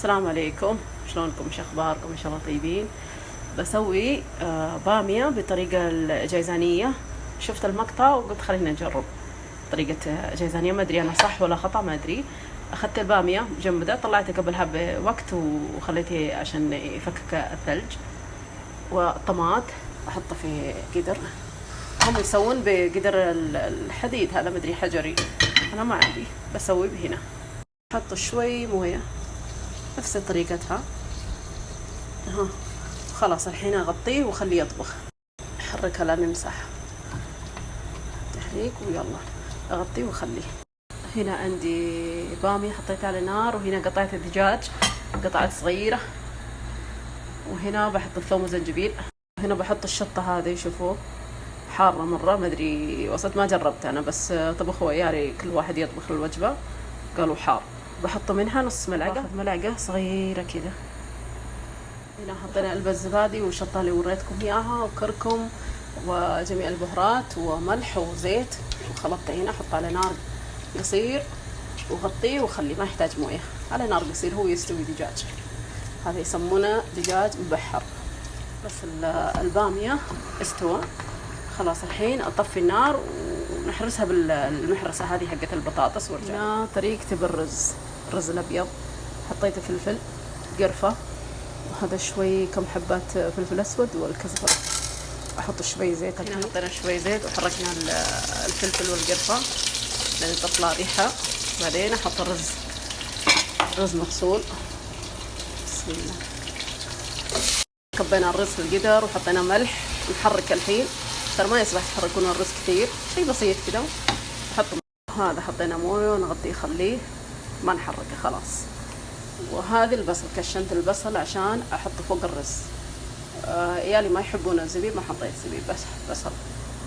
السلام عليكم، شلونكم؟ ايش اخباركم؟ ان شاء الله طيبين. بسوي بامية بطريقة الجيزانية. شفت المقطع وقلت خلينا نجرب طريقة جيزانية، ما ادري انا صح ولا خطأ، ما ادري. اخذت البامية مجمدة، طلعتها قبلها بوقت وخليته عشان يفكك الثلج. والطماط احطه في قدر، هم يسوون بقدر الحديد هذا، ما ادري حجري، انا ما عندي، بسوي بهنا. احط شوي مويه نفس طريقتها. ها خلاص، الحين اغطيه واخليه يطبخ. احركها لين يمسح تحريك، ويلا اغطيه واخليه. هنا عندي بامية حطيتها على النار، وهنا قطعت الدجاج قطعات صغيرة، وهنا بحط الثوم والزنجبيل. هنا بحط الشطة هذه، شوفوا حارة مرة، ما ادري وصلت ما جربت انا، بس طبخوا عيالي كل واحد يطبخ الوجبة قالوا حار. بحط منها نص ملعقة، ملعقة صغيرة كذا. هنا حطينا علبة الزبادي والشطة اللي وريتكم اياها، وكركم وجميع البهارات وملح وزيت، وخلطته هنا. حطه على نار قصير وغطيه وخليه، ما يحتاج مويه، على نار قصير هو يستوي دجاج. هذا يسمونه دجاج مبحر. بس البامية استوى خلاص، الحين اطفي النار ونحرسها بالمحرسة هذه حقت البطاطس وارجع. هنا طريقتي بالرز، الرز الابيض حطيته فلفل، قرفة، وهذا شوي كم حبات فلفل اسود والكزبرة. احط شوي زيت. هنا حطينا شوي زيت وحركنا الفلفل والقرفة لين تطلع ريحة. بعدين احط الرز، رز مغسول. بسم الله. كبينا الرز في القدر وحطينا ملح، نحرك الحين. ترى ما يصلح تحركون الرز كثير، شيء بسيط كذا. نحط هذا، حطينا مويه ونغطيه خليه ما نحركه خلاص. وهذه البصل، كشنت البصل عشان احطه فوق الرز. عيالي ما يحبون الزبيب، ما حطيت زبيب، بس بصل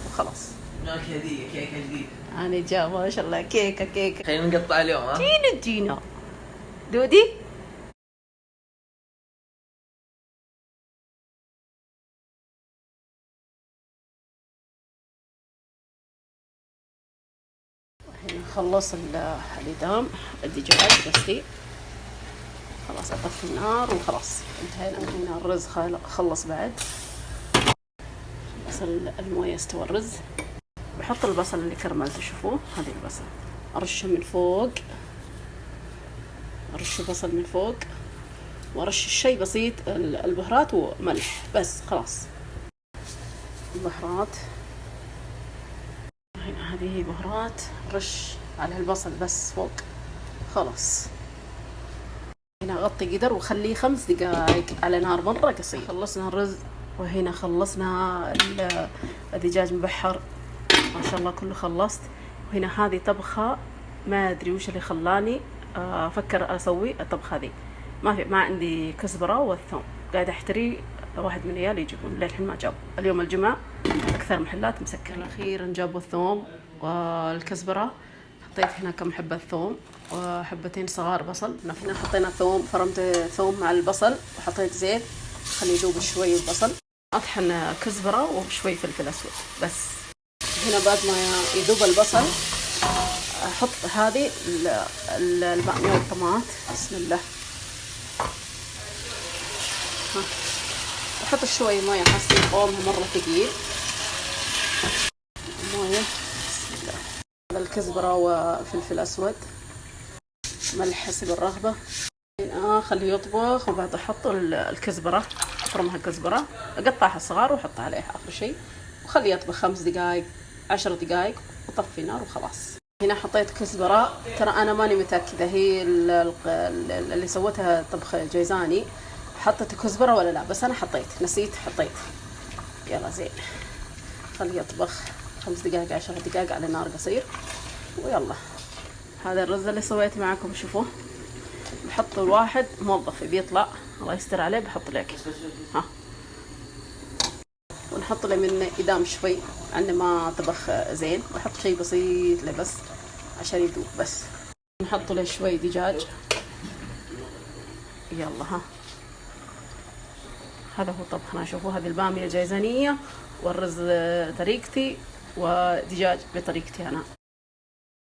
وخلاص. هدية كيكة جديدة. أنا جا ما شاء الله كيكة. خلينا نقطع اليوم. ها جينا دودي. الحين خلص الإدام الدجاج قصدي، خلاص أطفي النار وخلاص انتهينا. هنا الرز خلص بعد، بس الموية استوى الرز. بحط البصل اللي كرملته، شوفوه هذه البصل أرشه من فوق، أرش بصل من فوق، وأرش شيء بسيط البهارات وملح بس خلاص. البهارات هذه بهارات، رش على البصل بس فوق خلاص. هنا غطي قدر وخليه 5 دقائق على نار مرة قصير. خلصنا الرز، وهنا خلصنا الدجاج مبحر، ما شاء الله كله خلصت. وهنا هذه طبخة ما أدري وش اللي خلاني أفكر أسوي الطبخة هذه. ما عندي كزبرة والثوم، قاعدة أحتري واحد من عيالي يجيبون، للحين ما جابوا. اليوم الجمعة أكثر محلات مسكرة. أخيرا جابوا الثوم والكزبرة. حطيت هنا كم حبة ثوم وحبتين صغار بصل. هنا حطينا ثوم، فرمت ثوم مع البصل وحطيت زيت خليه يذوب شوي البصل. أطحن كزبرة وشوي فلفل أسود بس. هنا بعد ما يذوب البصل أحط هذه البامية والطماط. بسم الله. أحط شوي موية، حاسين قوامها مرة ثقيل. موية. بسم الله. هذا الكزبرة وفلفل أسود، ملح حسب الرغبة. خليه يطبخ، وبعد أحط الكزبرة، أفرمها كزبرة، أقطعها صغار وأحط عليها آخر شيء، وخليه يطبخ 5 دقائق 10 دقائق وطفي النار وخلاص. هنا حطيت كزبرة، ترى أنا ماني متأكدة هي اللي سوتها طبخ جيزاني حطت كزبرة ولا لا، بس أنا حطيت، نسيت حطيت. يلا زين، خليه يطبخ 5 دقائق 10 دقائق على نار قصير، ويلا. هذا الرز اللي سويت معكم، شوفوه. بحط الواحد موظف بيطلع الله يستر عليه، بحط لك ها، ونحط له من إدام شوي لأنه ما طبخ زين، بحط شيء بسيط له بس عشان يذوب بس. نحط له شوي دجاج، يلا ها. هذا هو طبخنا، شوفوا هذه البامية جيزانية، والرز طريقتي، ودجاج بطريقتي أنا.